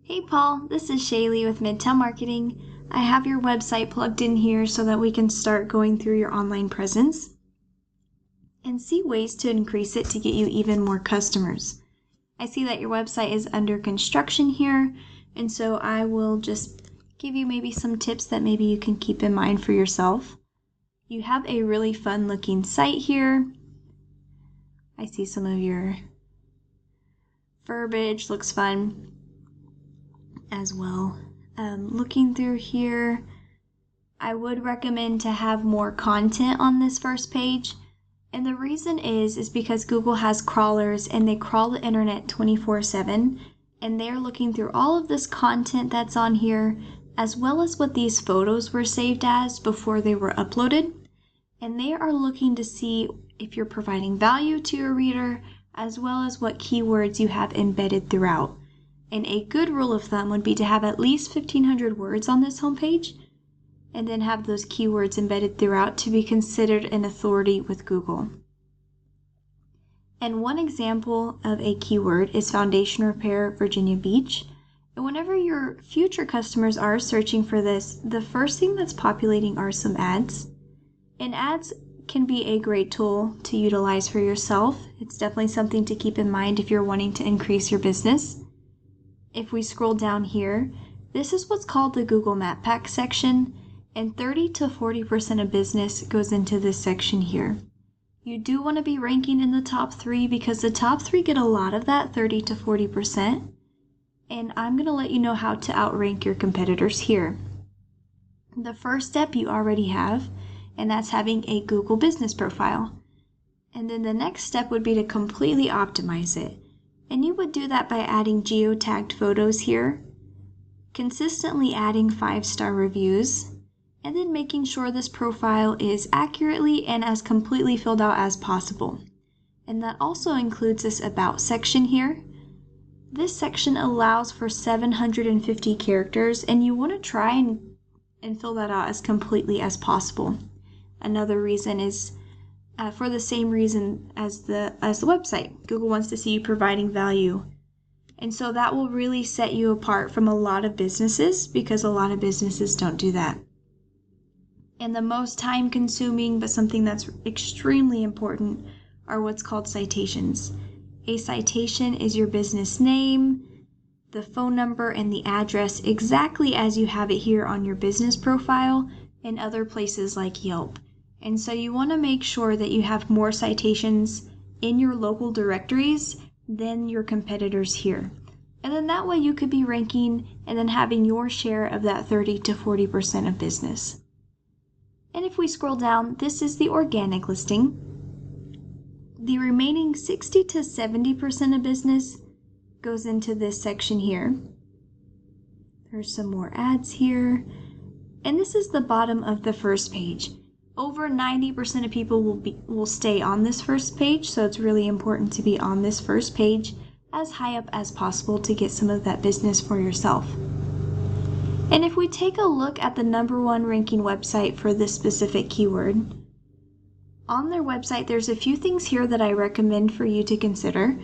Hey Paul, this is Shaelee with Midtown Marketing. I have your website plugged in here so that we can start going through your online presence and see ways to increase it to get you even more customers. I see that your website is under construction here, and so I will just give you maybe some tips that maybe you can keep in mind for yourself. You have a really fun looking site here. I see some of your verbiage looks fun as well. Looking through here, I would recommend to have more content on this first page. And the reason is because Google has crawlers and they crawl the internet 24/7, and they're looking through all of this content that's on here, as well as what these photos were saved as before they were uploaded. And they are looking to see if you're providing value to your reader, as well as what keywords you have embedded throughout. And a good rule of thumb would be to have at least 1,500 words on this homepage, and then have those keywords embedded throughout to be considered an authority with Google. And one example of a keyword is foundation repair, Virginia Beach. And whenever your future customers are searching for this, the first thing that's populating are some ads. And ads can be a great tool to utilize for yourself. It's definitely something to keep in mind if you're wanting to increase your business. If we scroll down here, this is what's called the Google Map Pack section, and 30 to 40% of business goes into this section here. You do want to be ranking in the top 3 because the top 3 get a lot of that 30 to 40%, and I'm going to let you know how to outrank your competitors here. The first step you already have, and that's having a Google business profile. And then the next step would be to completely optimize it. And you would do that by adding geotagged photos here, consistently adding 5-star reviews, and then making sure this profile is accurately and as completely filled out as possible. And that also includes this About section here. This section allows for 750 characters, and you want to try and fill that out as completely as possible. Another reason is for the same reason as the website. Google wants to see you providing value. And so that will really set you apart from a lot of businesses, because a lot of businesses don't do that. And the most time consuming, but something that's extremely important, are what's called citations. A citation is your business name, the phone number, and the address exactly as you have it here on your business profile and other places like Yelp. And so you want to make sure that you have more citations in your local directories than your competitors here. And then that way you could be ranking and then having your share of that 30 to 40% of business. And if we scroll down, this is the organic listing. The remaining 60 to 70% of business goes into this section here. There's some more ads here. And this is the bottom of the first page. Over 90% of people will stay on this first page, so it's really important to be on this first page as high up as possible to get some of that business for yourself. And if we take a look at the #1 ranking website for this specific keyword, on their website there's a few things here that I recommend for you to consider.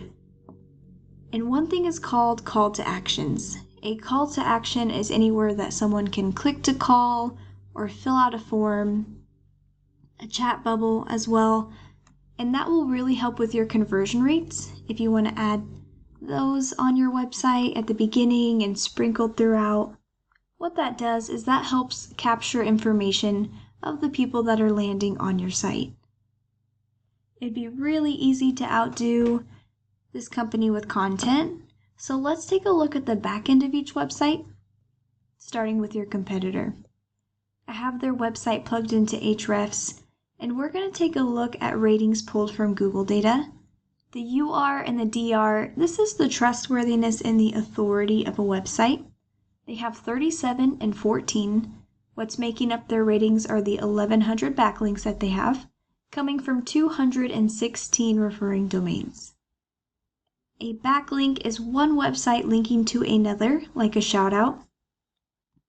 And one thing is called call to actions. A call to action is anywhere that someone can click to call or fill out a form, a chat bubble as well, and that will really help with your conversion rates if you want to add those on your website at the beginning and sprinkled throughout. What that does is that helps capture information of the people that are landing on your site. It'd be really easy to outdo this company with content, so let's take a look at the back end of each website, starting with your competitor. I have their website plugged into Ahrefs, and we're going to take a look at ratings pulled from Google data. The UR and the DR, this is the trustworthiness and the authority of a website. They have 37 and 14. What's making up their ratings are the 1,100 backlinks that they have, coming from 216 referring domains. A backlink is one website linking to another, like a shout out.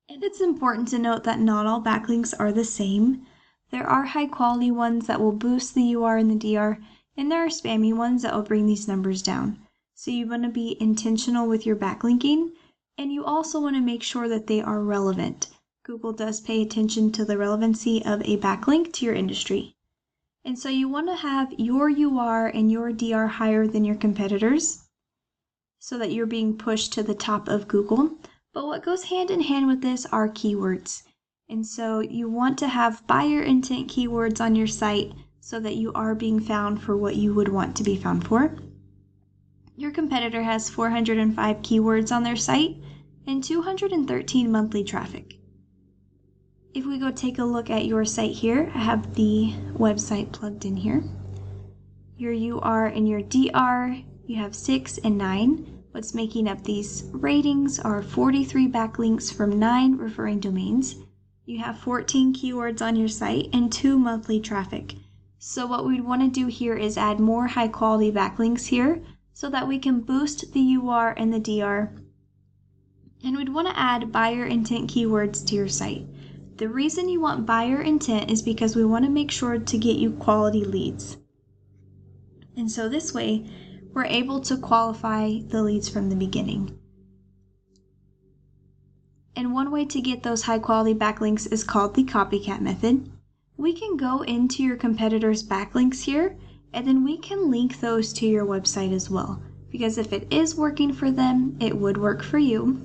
And it's important to note that not all backlinks are the same. There are high quality ones that will boost the UR and the DR, and there are spammy ones that will bring these numbers down. So you want to be intentional with your backlinking And you also want to make sure that they are relevant. Google does pay attention to the relevancy of a backlink to your industry. And so you want to have your UR and your DR higher than your competitors so that you're being pushed to the top of Google. But what goes hand in hand with this are keywords. And so you want to have buyer intent keywords on your site so that you are being found for what you would want to be found for. Your competitor has 405 keywords on their site and 213 monthly traffic. If we go take a look at your site here, I have the website plugged in here. Your UR and your DR, you have 6 and 9. What's making up these ratings are 43 backlinks from 9 referring domains. You have 14 keywords on your site and 2 monthly traffic. So what we'd want to do here is add more high quality backlinks here so that we can boost the UR and the DR. And we'd want to add buyer intent keywords to your site. The reason you want buyer intent is because we want to make sure to get you quality leads. And so this way, we're able to qualify the leads from the beginning. And one way to get those high quality backlinks is called the copycat method. We can go into your competitors' backlinks here, and then we can link those to your website as well. Because if it is working for them, it would work for you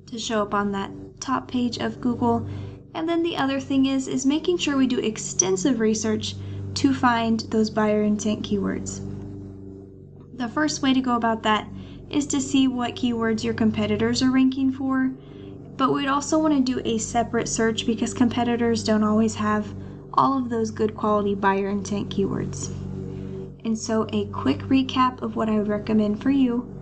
to show up on that top page of Google. And then the other thing is making sure we do extensive research to find those buyer intent keywords. The first way to go about that is to see what keywords your competitors are ranking for, but we'd also want to do a separate search because competitors don't always have all of those good quality buyer intent keywords. And so a quick recap of what I would recommend for you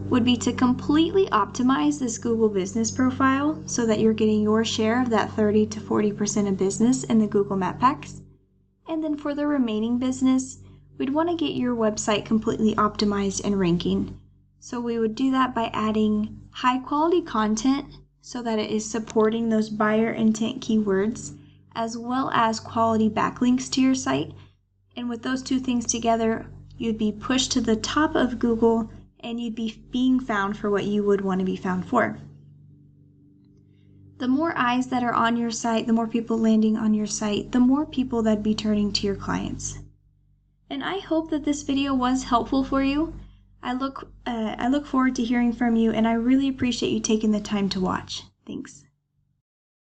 would be to completely optimize this Google business profile so that you're getting your share of that 30 to 40% of business in the Google Map Packs. And then for the remaining business, we'd want to get your website completely optimized and ranking. So we would do that by adding high quality content so that it is supporting those buyer intent keywords, as well as quality backlinks to your site. And with those two things together, you'd be pushed to the top of Google and you'd be being found for what you would want to be found for. The more eyes that are on your site, the more people landing on your site, the more people that'd be turning to your clients. And I hope that this video was helpful for you. I look forward to hearing from you, and I really appreciate you taking the time to watch. Thanks.